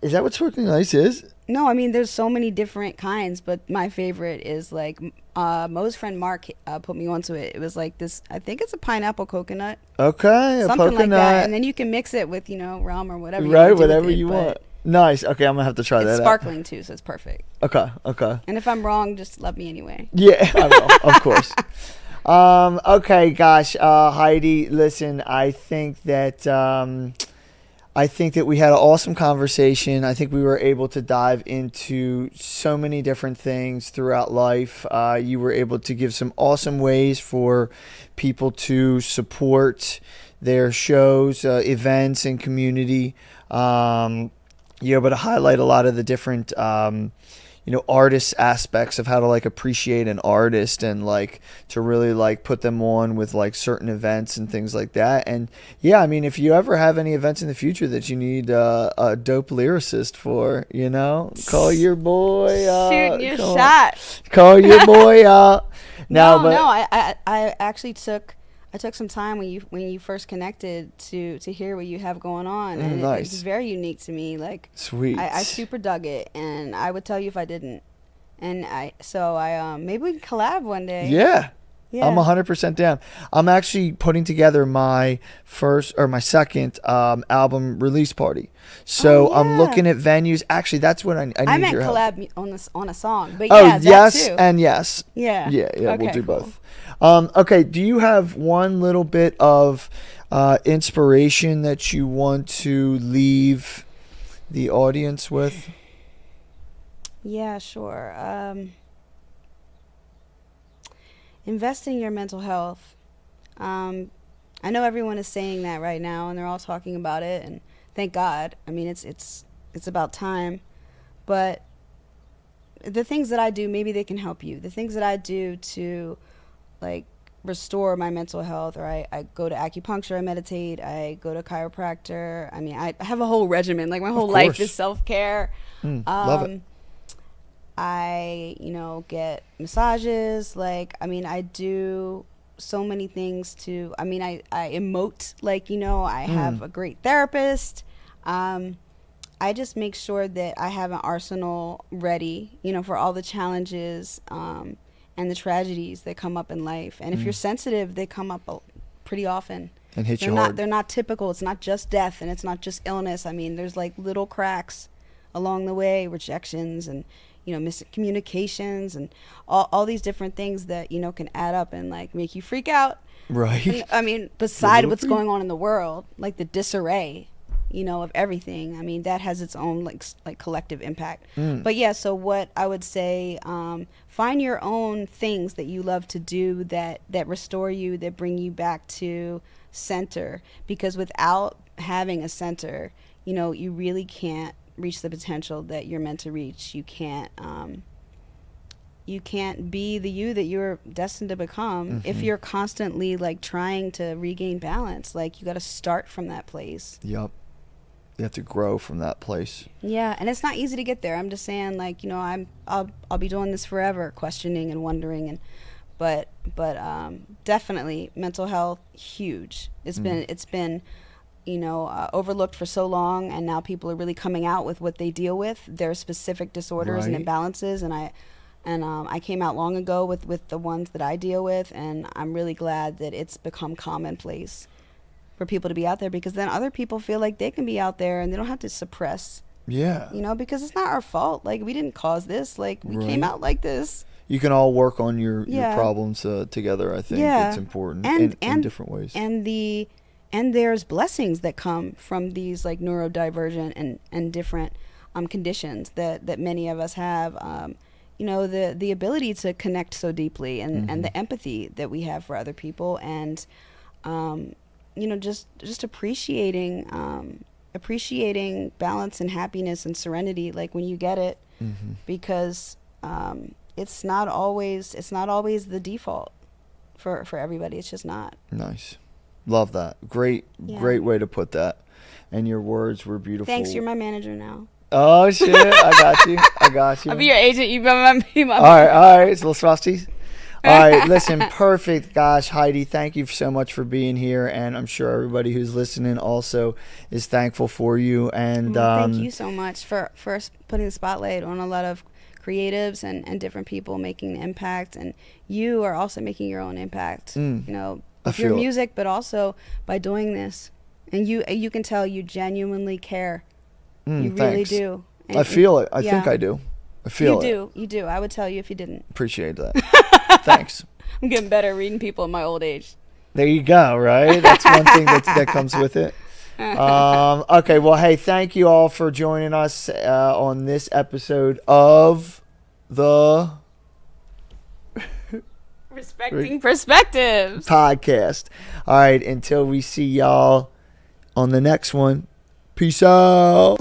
Is that what sparkling ice is? No, I mean, there's so many different kinds, but my favorite is like Mo's friend Mark put me onto it. It was like this, I think it's a pineapple coconut. Okay, something like that. And then you can mix it with, rum or whatever. Right, whatever you want. Nice. Okay, I'm going to have to try that out. It's sparkling too, so it's perfect. Okay. And if I'm wrong, just love me anyway. Yeah, I will, of course. Okay, gosh, Heidi, listen, I think that we had an awesome conversation. I think we were able to dive into so many different things throughout life. You were able to give some awesome ways for people to support their shows, events, and community. You're able to highlight a lot of the different artist aspects of how to like appreciate an artist and like to really like put them on with like certain events and things like that. And yeah, I mean, if you ever have any events in the future that you need a dope lyricist for, call your boy. Shooting your shot. Call your boy out. I actually took some time when you first connected to hear what you have going on, and nice. It's very unique to me. Like, sweet. I super dug it, and I would tell you if I didn't. And I maybe we can collab one day. Yeah. I'm 100% down. I'm actually putting together my second album release party. So I'm looking at venues. Actually, that's what I need I meant your collab help. on a song. But yes, too. And yes. Yeah. Yeah, okay, we'll do cool. both. Okay, do you have one little bit of inspiration that you want to leave the audience with? Yeah, sure. Invest in your mental health. I know everyone is saying that right now, and they're all talking about it, and thank God. I mean, it's about time. But the things that I do, maybe they can help you. The things that I do to like restore my mental health, or I go to acupuncture, I meditate, I go to chiropractor. I mean, I have a whole regimen. Like my whole life is self-care. Love it. I, get massages. Like, I mean, I do so many things I emote, like, I have a great therapist. I just make sure that I have an arsenal ready, for all the challenges, and the tragedies that come up in life. And if you're sensitive, they come up pretty often. And hit you hard. They're not typical. It's not just death, and it's not just illness. I mean, there's like little cracks along the way, rejections and, miscommunications and all these different things that, can add up and like make you freak out. Right. And, I mean, beside what's going on in the world, like the disarray, of everything. I mean, that has its own like collective impact. But yeah, so what I would say, find your own things that you love to do that restore you, that bring you back to center. Because without having a center, you really can't reach the potential that you're meant to reach. You can't be the you that you're destined to become if you're constantly like trying to regain balance. Like, you got to start from that place. Yep. You have to grow from that place. Yeah, and it's not easy to get there. I'm just saying, like, I'll be doing this forever, questioning and wondering, but definitely mental health, huge. It's been overlooked for so long, and now people are really coming out with what they deal with, their specific disorders and imbalances, and I came out long ago with the ones that I deal with, and I'm really glad that it's become commonplace for people to be out there, because then other people feel like they can be out there and they don't have to suppress. Yeah. Because it's not our fault. Like, we didn't cause this. Like, we came out like this. You can all work on your problems together. I think it's important in different ways. And there's blessings that come from these like neurodivergent and different conditions that many of us have. You know, the ability to connect so deeply, and the empathy that we have for other people, and you know, just appreciating balance and happiness and serenity, like when you get it, because it's not always the default for everybody. It's just not. Nice. Love that. Great way to put that. And your words were beautiful. Thanks. You're my manager now. Oh shit! I got you. I'll be your agent. You be my all right. It's a little frosties. All right, listen, perfect. Gosh, Heidi, thank you so much for being here, and I'm sure everybody who's listening also is thankful for you. And thank you so much for putting the spotlight on a lot of creatives and different people making an impact, and you are also making your own impact. You know, with your music, but also by doing this, and you can tell you genuinely care. You really do. And I feel it. I think I do. I feel it. You do. I would tell you if you didn't. Appreciate that. Thanks. I'm getting better at reading people in my old age. There you go, right? That's one thing that comes with it. Okay, well, hey, thank you all for joining us on this episode of the Respecting Perspectives podcast. All right, until we see y'all on the next one, peace out.